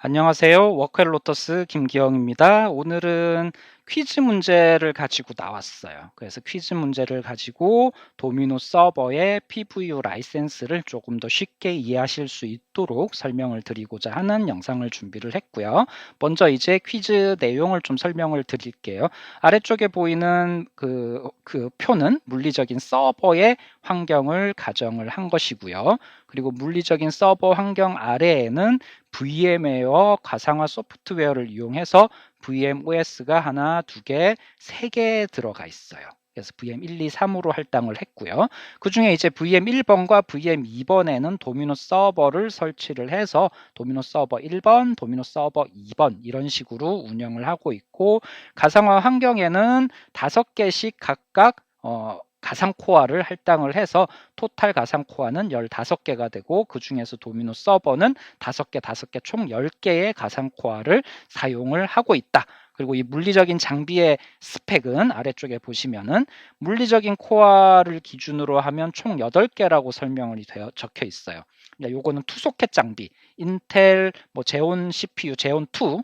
안녕하세요. 워크앤로터스 김기영입니다. 오늘은 퀴즈 문제를 가지고 나왔어요. 그래서 퀴즈 문제를 가지고 도미노 서버의 PVU 라이센스를 조금 더 쉽게 이해하실 수 있도록 설명을 드리고자 하는 영상을 준비를 했고요. 먼저 이제 퀴즈 내용을 좀 설명을 드릴게요. 아래쪽에 보이는 그 표는 물리적인 서버의 환경을 가정을 한 것이고요. 그리고 물리적인 서버 환경 아래에는 VM웨어 가상화 소프트웨어를 이용해서 VMOS가 하나, 두 개, 세 개 들어가 있어요. 그래서 VM 1, 2, 3으로 할당을 했고요. 그 중에 이제 VM 1번과 VM 2번에는 도미노 서버를 설치를 해서 도미노 서버 1번, 도미노 서버 2번 이런 식으로 운영을 하고 있고, 가상화 환경에는 5개씩 각각 가상 코어를 할당을 해서 토탈 가상 코어는 15개가 되고, 그 중에서 도미노 서버는 5개, 5개 총 10개의 가상 코어를 사용을 하고 있다. 그리고 이 물리적인 장비의 스펙은 아래쪽에 보시면은 물리적인 코어를 기준으로 하면 총 8개라고 설명이 되어 적혀 있어요. 요거는 투소켓 장비, 인텔 제온 CPU, 제온 2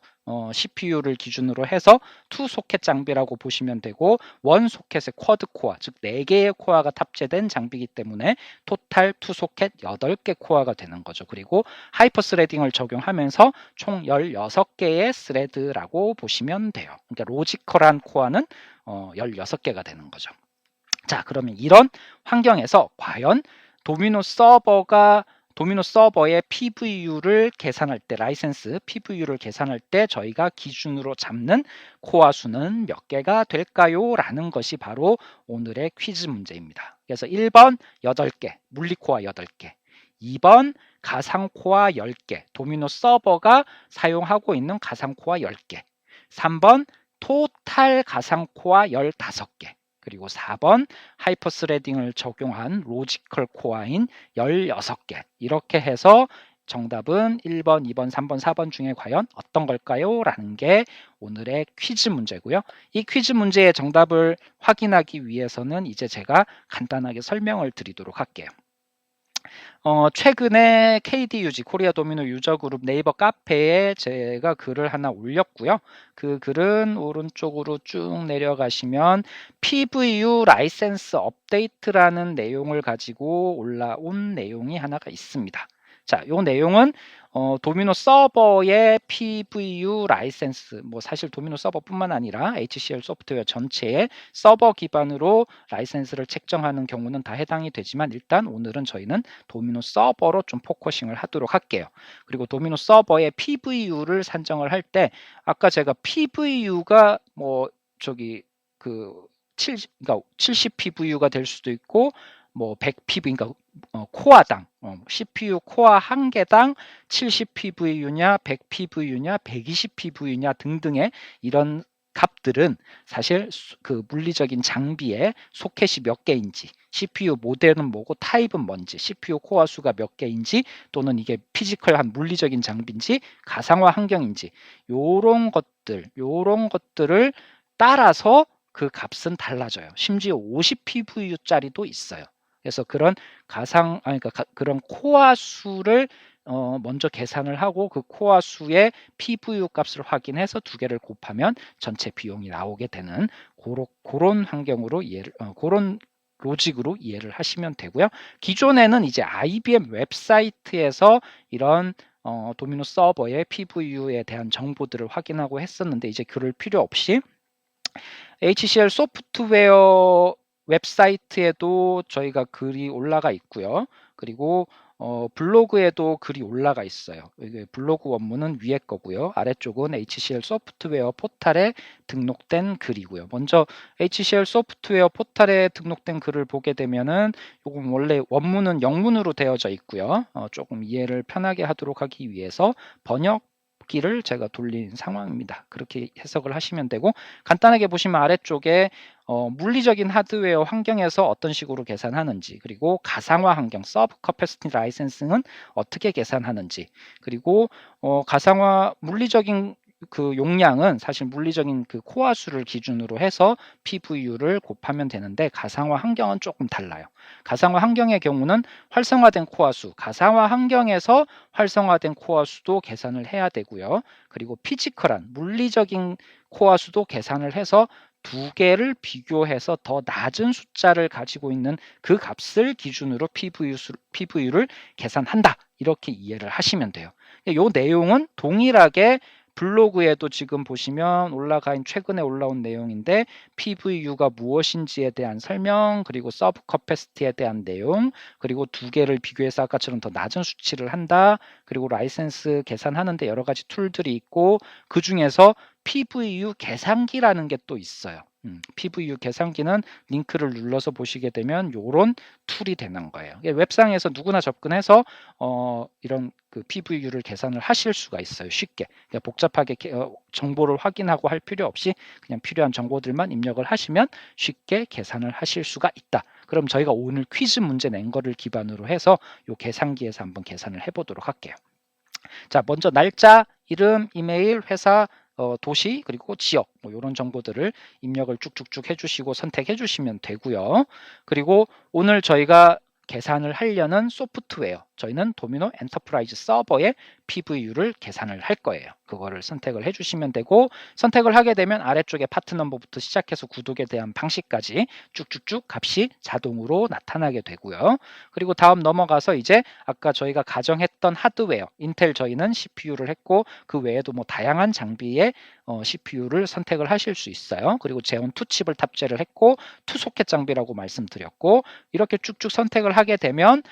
CPU를 기준으로 해서 투 소켓 장비라고 보시면 되고, 원 소켓의 쿼드 코어, 즉 4개의 코어가 탑재된 장비이기 때문에 토탈 투 소켓 8개 코어가 되는 거죠. 그리고 하이퍼 스레딩을 적용하면서 총 16개의 스레드라고 보시면 돼요. 그러니까 로지컬한 코어는 16개가 되는 거죠. 자, 그러면 이런 환경에서 과연 도미노 서버의 PVU를 계산할 때, 라이센스 PVU를 계산할 때 저희가 기준으로 잡는 코어 수는 몇 개가 될까요? 라는 것이 바로 오늘의 퀴즈 문제입니다. 그래서 1번 8개, 물리코어 8개, 2번 가상코어 10개, 도미노 서버가 사용하고 있는 가상코어 10개, 3번 토탈 가상코어 15개, 그리고 4번 하이퍼 스레딩을 적용한 로지컬 코어인 16개. 이렇게 해서 정답은 1번, 2번, 3번, 4번 중에 과연 어떤 걸까요? 라는 게 오늘의 퀴즈 문제고요. 이 퀴즈 문제의 정답을 확인하기 위해서는 이제 제가 간단하게 설명을 드리도록 할게요. 최근에 KDUG 코리아 도미노 유저 그룹 네이버 카페에 제가 글을 하나 올렸고요. 그 글은 오른쪽으로 쭉 내려가시면 PVU 라이센스 업데이트라는 내용을 가지고 올라온 내용이 하나가 있습니다. 자, 요 내용은 도미노 서버의 PVU 라이센스, 사실 도미노 서버뿐만 아니라 HCL 소프트웨어 전체의 서버 기반으로 라이센스를 책정하는 경우는 다 해당이 되지만, 일단 오늘은 저희는 도미노 서버로 좀 포커싱을 하도록 할게요. 그리고 도미노 서버의 PVU를 산정을 할 때, 아까 제가 PVU가 그 70 PVU가 될 수도 있고 100 PV, 그러니까 코어당 CPU 코어 한 개당 70 PVU냐 100 PVU냐 120 PVU냐 등등의 이런 값들은 사실 그 물리적인 장비의 소켓이 몇 개인지, CPU 모델은 뭐고 타입은 뭔지, CPU 코어 수가 몇 개인지, 또는 이게 피지컬한 물리적인 장비인지 가상화 환경인지, 요런 것들을 따라서 그 값은 달라져요. 심지어 50 PVU짜리도 있어요. 그래서 그런 그런 코어 수를 먼저 계산을 하고, 그 코어 수의 PVU 값을 확인해서 두 개를 곱하면 전체 비용이 나오게 되는 그런 환경으로 그런 로직으로 이해를 하시면 되고요. 기존에는 이제 IBM 웹사이트에서 이런 도미노 서버의 PVU에 대한 정보들을 확인하고 했었는데, 이제 그럴 필요 없이 HCL 소프트웨어 웹사이트에도 저희가 글이 올라가 있고요. 그리고 블로그에도 글이 올라가 있어요. 블로그 원문은 위에 거고요. 아래쪽은 HCL 소프트웨어 포탈에 등록된 글이고요. 먼저 HCL 소프트웨어 포탈에 등록된 글을 보게 되면은, 요건 원래 원문은 영문으로 되어져 있고요. 조금 이해를 편하게 하도록 하기 위해서 번역기를 제가 돌린 상황입니다. 그렇게 해석을 하시면 되고, 간단하게 보시면 아래쪽에 물리적인 하드웨어 환경에서 어떤 식으로 계산하는지, 그리고 가상화 환경 서브 커패시티 라이센싱은 어떻게 계산하는지, 그리고 가상화 물리적인 그 용량은 사실 물리적인 그 코어 수를 기준으로 해서 PVU를 곱하면 되는데 가상화 환경은 조금 달라요. 가상화 환경의 경우는 활성화된 코어 수, 가상화 환경에서 활성화된 코어 수도 계산을 해야 되고요. 그리고 피지컬한 물리적인 코어 수도 계산을 해서 두 개를 비교해서 더 낮은 숫자를 가지고 있는 그 값을 기준으로 PVU를 계산한다. 이렇게 이해를 하시면 돼요. 이 내용은 동일하게 블로그에도 지금 보시면 최근에 올라온 내용인데 PVU가 무엇인지에 대한 설명, 그리고 서브 커패시티에 대한 내용, 그리고 두 개를 비교해서 아까처럼 더 낮은 수치를 한다. 그리고 라이센스 계산하는데 여러 가지 툴들이 있고 그 중에서 PVU 계산기라는 게 또 있어요. PVU 계산기는 링크를 눌러서 보시게 되면 이런 툴이 되는 거예요. 웹상에서 누구나 접근해서 이런 그 PVU를 계산을 하실 수가 있어요. 쉽게. 그러니까 복잡하게 정보를 확인하고 할 필요 없이 그냥 필요한 정보들만 입력을 하시면 쉽게 계산을 하실 수가 있다. 그럼 저희가 오늘 퀴즈 문제 낸 거를 기반으로 해서 이 계산기에서 한번 계산을 해보도록 할게요. 자, 먼저 날짜, 이름, 이메일, 회사, 도시, 그리고 지역 뭐 이런 정보들을 입력을 쭉쭉쭉 해주시고 선택해 주시면 되고요. 그리고 오늘 저희가 계산을 하려는 소프트웨어, 저희는 도미노 엔터프라이즈 서버의 PVU를 계산을 할 거예요. 그거를 선택을 해주시면 되고, 선택을 하게 되면 아래쪽에 파트 넘버부터 시작해서 구독에 대한 방식까지 쭉쭉쭉 값이 자동으로 나타나게 되고요. 그리고 다음 넘어가서 이제 아까 저희가 가정했던 하드웨어, 인텔 저희는 CPU를 했고 그 외에도 뭐 다양한 장비의 CPU를 선택을 하실 수 있어요. 그리고 제온 투칩을 탑재를 했고 투소켓 장비라고 말씀드렸고, 이렇게 쭉쭉 선택을 하게 되면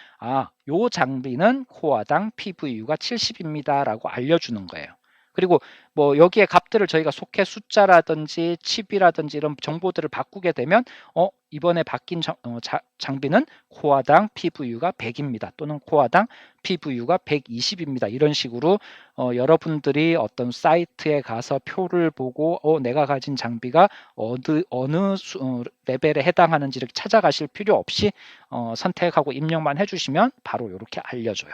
요 장비는 코어당 PVU가 70입니다 라고 알려주는 거예요. 그리고 뭐 여기에 값들을 저희가 소켓 숫자라든지 칩이라든지 이런 정보들을 바꾸게 되면 이번에 바뀐 장비는 코어당 PVU가 100입니다. 또는 코어당 PVU가 120입니다. 이런 식으로 여러분들이 어떤 사이트에 가서 표를 보고 내가 가진 장비가 어느 레벨에 해당하는지 이렇게 찾아가실 필요 없이 선택하고 입력만 해주시면 바로 이렇게 알려줘요.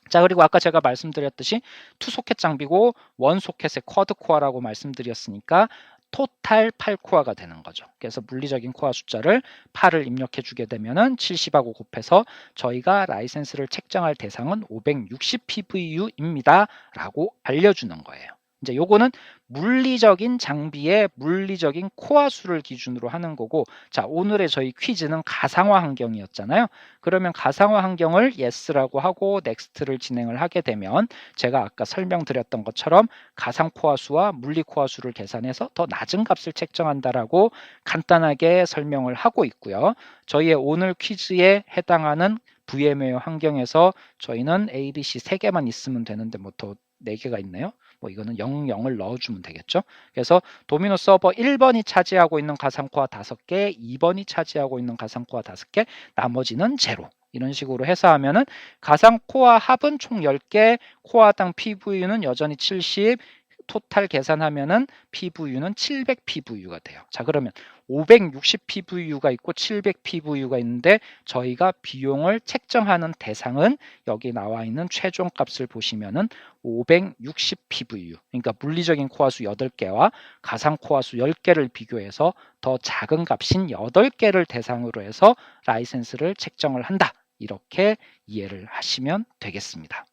자, 그리고 아까 제가 말씀드렸듯이 투소켓 장비고 원소켓의 쿼드 코어라고 말씀드렸으니까 토탈 8코어가 되는 거죠. 그래서 물리적인 코어 숫자를 8을 입력해 주게 되면은 70하고 곱해서 저희가 라이센스를 책정할 대상은 560 PVU입니다 라고 알려주는 거예요. 이제 요거는 물리적인 장비의 물리적인 코어 수를 기준으로 하는 거고, 자, 오늘의 저희 퀴즈는 가상화 환경이었잖아요. 그러면 가상화 환경을 yes라고 하고 next를 진행을 하게 되면 제가 아까 설명드렸던 것처럼 가상 코어 수와 물리 코어 수를 계산해서 더 낮은 값을 책정한다라고 간단하게 설명을 하고 있고요. 저희의 오늘 퀴즈에 해당하는 VMware 환경에서 저희는 ABC 3개만 있으면 되는데 뭐 더 4개가 있네요. 뭐 이거는 00을 넣어주면 되겠죠. 그래서 도미노 서버 1번이 차지하고 있는 가상코어 5개, 2번이 차지하고 있는 가상코어 5개, 나머지는 제로. 이런 식으로 해서 하면은 가상코어 합은 총 10개, 코어당 PVU는 여전히 70, 토탈 계산하면은 PVU는 700 PVU가 돼요. 자, 그러면 560 PVU가 있고 700 PVU가 있는데 저희가 비용을 책정하는 대상은 여기 나와 있는 최종 값을 보시면은 560 PVU, 그러니까 물리적인 코어 수 8개와 가상 코어 수 10개를 비교해서 더 작은 값인 8개를 대상으로 해서 라이센스를 책정을 한다. 이렇게 이해를 하시면 되겠습니다.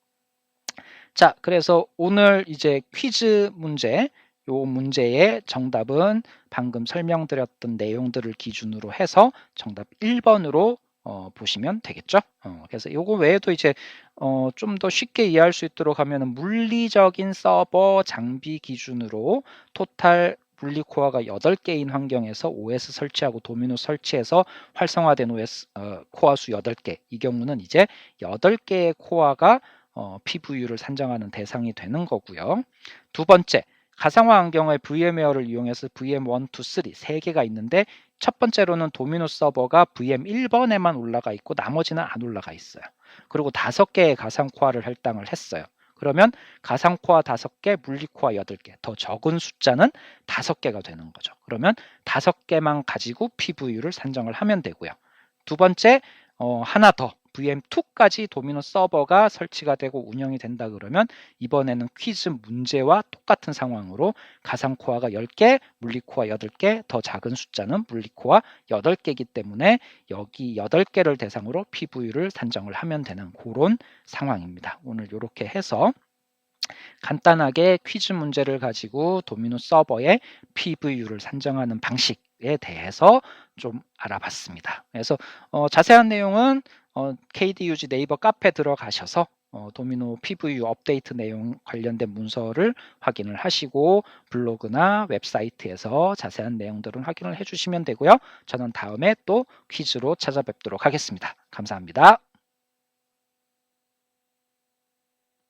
자, 그래서 오늘 이제 퀴즈 문제, 요 문제의 정답은 방금 설명드렸던 내용들을 기준으로 해서 정답 1번으로 보시면 되겠죠. 그래서 요거 외에도 이제 좀 더 쉽게 이해할 수 있도록 하면은 물리적인 서버 장비 기준으로 토탈 물리 코어가 8개인 환경에서 OS 설치하고 도미노 설치해서 활성화된 OS 코어 수 8개. 이 경우는 이제 8개의 코어가 PVU를 산정하는 대상이 되는 거고요. 두 번째, 가상화 환경의 VMware를 이용해서 VM1, 2, 3, 3개가 있는데 첫 번째로는 도미노 서버가 VM 1번에만 올라가 있고 나머지는 안 올라가 있어요. 그리고 5개의 가상 코어를 할당을 했어요. 그러면 가상 코어 5개, 물리 코어 8개, 더 적은 숫자는 5개가 되는 거죠. 그러면 5개만 가지고 PVU를 산정을 하면 되고요. 두 번째, 하나 더 VM2까지 도미노 서버가 설치가 되고 운영이 된다 그러면 이번에는 퀴즈 문제와 똑같은 상황으로 가상 코어가 10개, 물리 코어 8개, 더 작은 숫자는 물리 코어 8개이기 때문에 여기 8개를 대상으로 PV를 산정을 하면 되는 그런 상황입니다. 오늘 이렇게 해서 간단하게 퀴즈 문제를 가지고 도미노 서버의 PVU를 산정하는 방식에 대해서 좀 알아봤습니다. 그래서 자세한 내용은 KDUG 네이버 카페 들어가셔서 도미노 PVU 업데이트 내용 관련된 문서를 확인을 하시고 블로그나 웹사이트에서 자세한 내용들은 확인을 해주시면 되고요. 저는 다음에 또 퀴즈로 찾아뵙도록 하겠습니다. 감사합니다.